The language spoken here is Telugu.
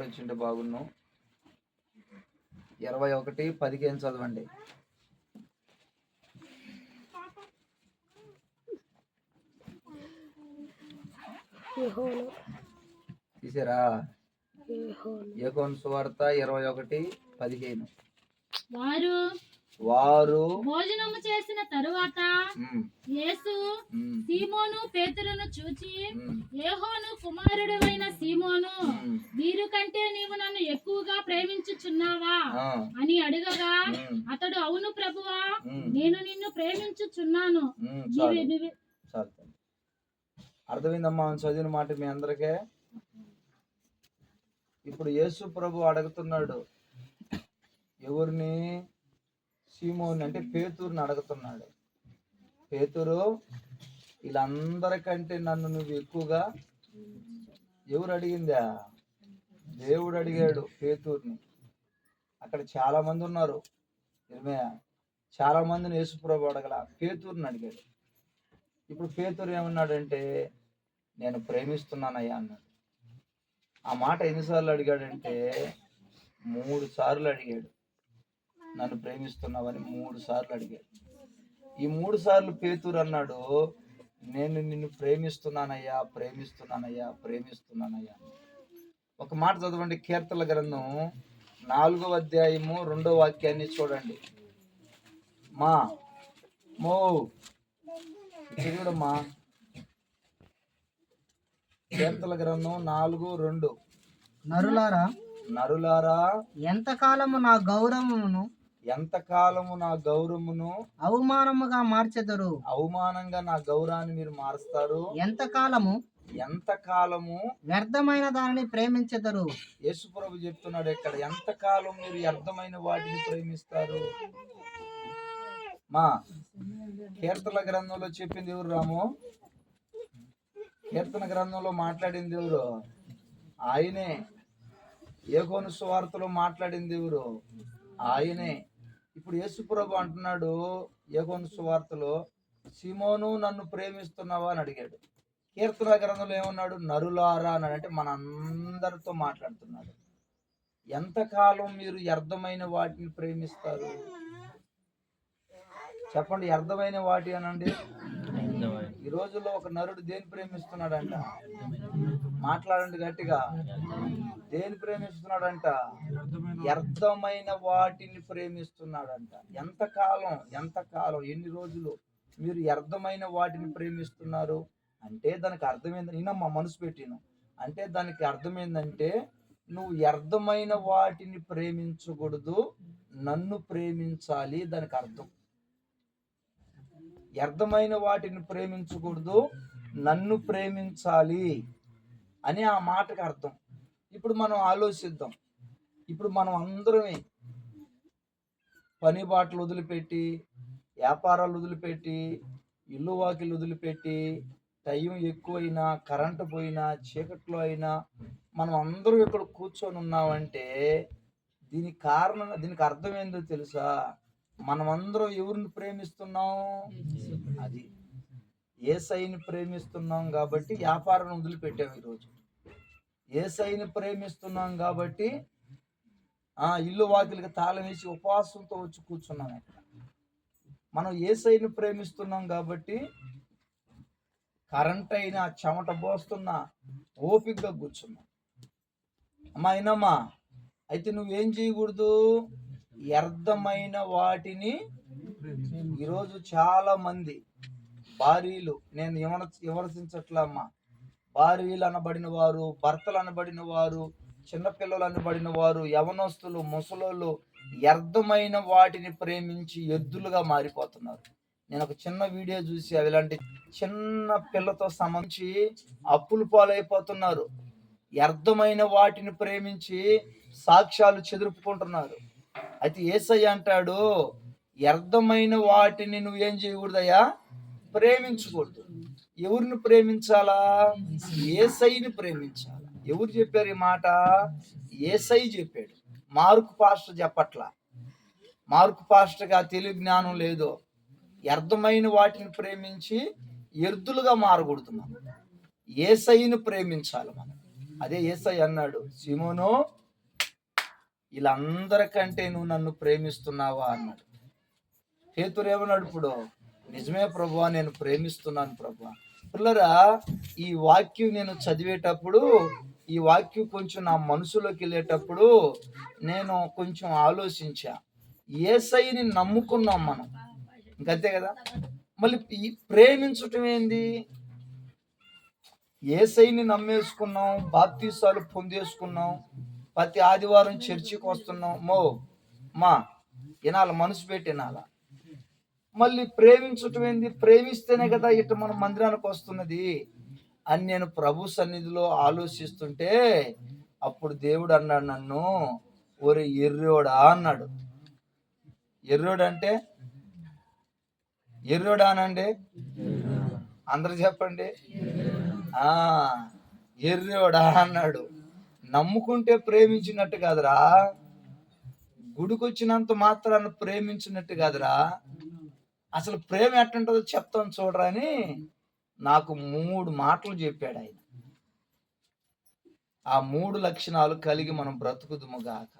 వచ్చింటే బాగున్నాం. 21:15 చదవండి. తీసారా? యోహాను సువార్త 21:15. వారు భోజనము చేసిన తరువాత యేసు సీమోను పేతురును చూచి, యోహాను కుమారుడైన సీమోను, వీరు కంటే నీవు నన్ను ఎక్కువగా ప్రేమించుచున్నావా అని అడగగా, అతడు అవును ప్రభువా, నేను నిన్ను ప్రేమించుచున్నాను. అర్థమైందమ్మా చదివిన మాట మీ అందరికీ? ఇప్పుడు యేసు ప్రభు అడుగుతున్నాడు ఎవరిని? సీమోని అంటే పేతురుని అడుగుతున్నాడు. పేతురు, వీళ్ళందరికంటే నన్ను నువ్వు ఎక్కువగా, ఎవరు అడిగిందా? దేవుడు అడిగాడు పేతురుని. అక్కడ చాలా మంది ఉన్నారు, చాలా మందిని యేసు ప్రభు అడగల, పేతురుని అడిగాడు. ఇప్పుడు పేతురు ఏమన్నాడంటే, నేను ప్రేమిస్తున్నానయ్యా అన్నాడు. ఆ మాట ఎన్నిసార్లు అడిగాడంటే 3 సార్లు అడిగాడు. నన్ను ప్రేమిస్తున్నావని 3 సార్లు అడిగాడు. ఈ 3 సార్లు పేతురు అన్నాడు, నేను నిన్ను ప్రేమిస్తున్నానయ్యా, ప్రేమిస్తున్నానయ్యా, ప్రేమిస్తున్నానయ్యా. ఒక మాట చదవండి, కీర్తనల గ్రంథం 4వ అధ్యాయము 2వ వాక్యాన్ని చూడండి. చూడమ్మా, కీర్తనల గ్రంథం 4:2. నరులారా ఎంతకాలము నా గౌరవమును అవమానముగా మార్చెదరు. అవమానంగా నా గౌరవాన్ని మీరు మారుస్తారు. ఎంతకాలము వ్యర్థమైన దానిని ప్రేమించెదరు. యేసు ప్రభు చెప్తున్నాడు ఇక్కడ, ఎంతకాలం మీరు వ్యర్థమైన వాటిని ప్రేమిస్తారు. కీర్తన గ్రంథంలో చెప్పింది ఎవరు రాము? కీర్తన గ్రంథంలో మాట్లాడింది ఎవరు? ఆయనే. యోహాను సువార్తలో మాట్లాడింది ఎవరు? ఆయనే. ఇప్పుడు యేసు ప్రభు అంటున్నాడు యోహాను సువార్తలో, సీమోను నన్ను ప్రేమిస్తున్నావా అని అడిగాడు. కీర్తన గ్రంథంలో ఏమన్నాడు? నరులారా అన్నాడు. అంటే మన అందరితో మాట్లాడుతున్నాడు. ఎంతకాలం మీరు వ్యర్థమైన వాటిని ప్రేమిస్తారు? చెప్పండి, వ్యర్థమైన వాటి అనండి. ఈ రోజుల్లో ఒక నరుడు దేని ప్రేమిస్తున్నాడంట? మాట్లాడండి గట్టిగా. దేని ప్రేమిస్తున్నాడంట? వ్యర్థమైన వాటిని ప్రేమిస్తున్నాడంట. ఎంతకాలం ఎన్ని రోజులు మీరు వ్యర్థమైన వాటిని ప్రేమిస్తున్నారు అంటే దానికి అర్థమైంది. నేనమ్మా మనసు పెట్టిను అంటే దానికి అర్థమైందంటే, నువ్వు వ్యర్థమైన వాటిని ప్రేమించకూడదు, నన్ను ప్రేమించాలి. దానికి అర్థం. వ్యర్థమైన వాటిని ప్రేమించకూడదు, నన్ను ప్రేమించాలి అని ఆ మాటకు అర్థం. ఇప్పుడు మనం ఆలోచిద్దాం. ఇప్పుడు మనం అందరమే పని బాటలు వదిలిపెట్టి, వ్యాపారాలు వదిలిపెట్టి, ఇల్లు వాకిలు వదిలిపెట్టి, టైం ఎక్కువైనా, కరెంటు పోయినా, చీకట్లో అయినా మనం అందరం ఇక్కడ కూర్చొని ఉన్నామంటే దీనికి అర్థం ఏందో తెలుసా? మనమందరం ఎవరిని ప్రేమిస్తున్నాం? అది యేసయ్యని ప్రేమిస్తున్నాం కాబట్టి వ్యాపారం వదిలిపెట్టాం. ఈరోజు యేసయ్యని ప్రేమిస్తున్నాం కాబట్టి ఇల్లు వాకిలికి తాళం వేసి ఉపవాసంతో వచ్చి కూర్చున్నాం. ఇక్కడ మనం యేసయ్యని ప్రేమిస్తున్నాం కాబట్టి కరెంట్ అయినా చెమట పోస్తున్నా ఓపికగా కూర్చున్నాం. అయినమ్మా అయితే నువ్వేం చేయకూడదు? వ్యర్థమైన వాటిని. ఈరోజు చాలా మంది భార్యలు, నేను విమర్శించట్లా అమ్మా, భార్యలు అనబడిన వారు, భర్తలు అనబడిన వారు, చిన్నపిల్లలు అనబడిన వారు, యవనస్తులు, ముసలోళ్ళు వ్యర్థమైన వాటిని ప్రేమించి ఎద్దులుగా మారిపోతున్నారు. నేను ఒక చిన్న వీడియో చూసి ఇలాంటి చిన్న పిల్లతో సంబంధించి అప్పులు పాలైపోతున్నారు. వ్యర్థమైన వాటిని ప్రేమించి సాక్ష్యాలు చెదురుపుకుంటున్నారు. అయితే యేసయ్య అంటాడు, వ్యర్థమైన వాటిని నువ్వేం చేయకూడదయ్యా? ప్రేమించకూడదు. ఎవరిని ప్రేమించాలా? యేసయ్యని ప్రేమించాలా. ఎవరు చెప్పారు ఈ మాట? యేసయ్య చెప్పాడు. మార్కు పాస్టర్ చెప్పట్లా. మార్కు పాస్టర్కి ఆ తెలివి జ్ఞానం లేదు. వ్యర్థమైన వాటిని ప్రేమించి ఎద్దులుగా మారకూడదు. మనం యేసయ్యను ప్రేమించాలి. మనం అదే యేసయ్య అన్నాడు, సీమోను వీళ్ళందరికంటే నువ్వు నన్ను ప్రేమిస్తున్నావా అన్నాడు. పేతురు ఏమన్నాడు ఇప్పుడు, నిజమే ప్రభువా, నేను ప్రేమిస్తున్నాను ప్రభువా. పిల్లరా, ఈ వాక్యం నేను చదివేటప్పుడు, ఈ వాక్యం కొంచెం నా మనసులోకి వెళ్ళేటప్పుడు నేను కొంచెం ఆలోచించా. యేసయ్యని నమ్ముకున్నాం మనం, ఇంకంతే కదా. మళ్ళీ ఈ ప్రేమించటం ఏంది? యేసయ్యని నమ్మేసుకున్నాం, బాప్తీసాలు పొందేసుకున్నాం, ప్రతి ఆదివారం చర్చికి వస్తున్నాం. మా వినాల, మనసు పెట్టి వినాల. మళ్ళీ ప్రేమించటం ఏంది? ప్రేమిస్తేనే కదా ఇటు మనం మందిరానికి వస్తున్నది అని నేను ప్రభు సన్నిధిలో ఆలోచిస్తుంటే అప్పుడు దేవుడు అన్నాడు నన్ను, ఒరే ఎర్రోడా అన్నాడు. ఎర్రోడు అంటే ఎర్రోడా అనండి, అందరు చెప్పండి. ఎర్రోడా అన్నాడు. నమ్ముకుంటే ప్రేమించినట్టు కాదురా, గుడికొచ్చినంత మాత్రాన్ని ప్రేమించినట్టు కాదురా. అసలు ప్రేమ ఎట్టుంటుందో చెప్తాను చూడరా అని నాకు 3 మాటలు చెప్పాడు ఆయన. ఆ 3 లక్షణాలు కలిగి మనం బ్రతుకుదుము గాక.